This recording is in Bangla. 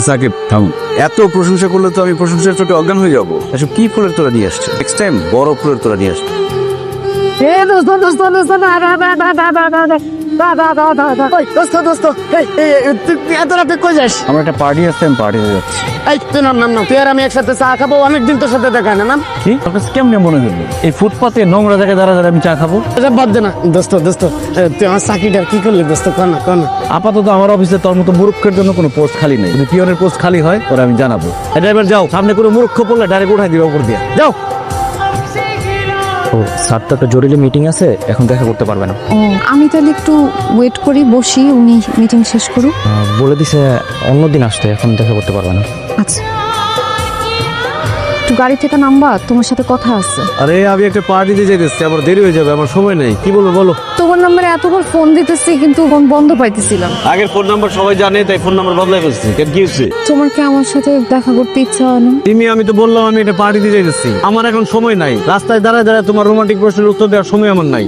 সাকিব থামুন, এত প্রশংসা করলে তো আমি প্রশংসার চোটে অজ্ঞান হয়ে যাবো। এসব কি ফুলের তোরা নিয়ে আসছে? নেক্সট টাইম বড় ফুলের তোরা নিয়ে আসছে। আমার একটা পার্টি আছে, আমি পার্টিতে যাচ্ছি। তুই আর আমি একসাথে চা খাবো, অনেকদিন তোর সাথে দেখা না। কি তোর কাছে কেমনে মনে হলো এই ফুটপাতে নোংরা জায়গায় দাঁড়া দাঁড়া আমি চা খাবো? বাদ দে না দোস্ত, তুই আমার চাকরিটা কি করলি দোস্ত? কনা আপাতত আমার অফিসে তোর মতো মূর্খের জন্য কোনো পোস্ট খালি নেই। যদি পিয়নের পোস্ট খালি হয় তোরা আমি জানাবো। ড্রাইভার যাও, সামনে কোনো মূর্খ পড়লে ডাইরেক্ট উঠাই দিবে উপর দিয়ে। যাও। ও স্যার তো একটা জরুরি মিটিং আছে, এখন দেখা করতে পারবে না। ও আমি তাহলে একটু ওয়েট করি, বসি, উনি মিটিং শেষ করুক। বলে দিছে অন্যদিন আসতে, এখন দেখা করতে পারবে না। আচ্ছা, একটু গাড়ি থেকে নামবা, তোমার সাথে কথা আছে। আরে আমি একটা পার্টিতে যাইতেছি, আমার দেরি হয়ে যাবে, আমার সময় নেই। কি বলবো বলো? তোমার নাম্বারে এতবার ফোন দিতেছি কিন্তু ফোন বন্ধ পাইতেছিলাম। আগের ফোন নাম্বার সবাই জানে, তাই ফোন নাম্বার বদলাই ফেলছি। কেন কি হয়েছে? তোমার কি আমার সাথে দেখা করতে ইচ্ছা হয় না? আমি তো বললাম আমি একটা পার্টিতে যাইতেছি, আমার এখন সময় নাই। রাস্তায় দাঁড়ায় দাঁড়ায় তোমার রোমান্টিক প্রশ্নের উত্তর দেওয়ার সময় আমার নাই।